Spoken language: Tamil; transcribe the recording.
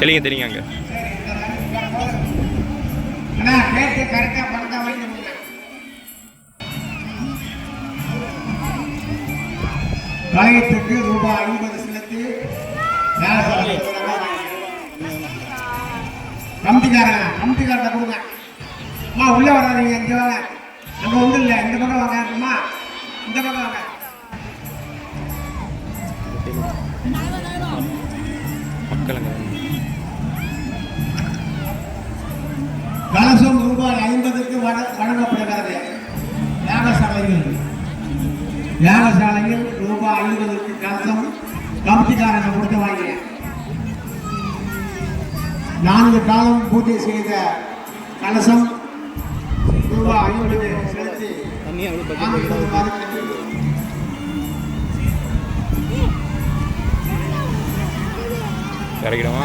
தெளிங்க தெளிங்க அங்கே கலையத்துக்கு ரூபாய் 50 செலுத்தி கமிட்டிக்காரன் கொடுங்க. அம்மா உள்ளே வராதீங்க, இங்கே வாங்க. அங்கே ஒன்றும் இல்லை, இந்த பக்கம் வாங்க. அம்மா இந்த பக்கம் வாங்க. கலசம் ரூபாய் 50க்கு வழங்கப்படுகிறது. யாகசாலையில் ரூபாய் 50க்கு கலசம் கமிட்டிக்காரங்க கொடுத்து வாங்க. 4 காலம் பூஜை செய்த கலசம் ரூபாய் 50 செலுத்தி இறக்கிடுமா?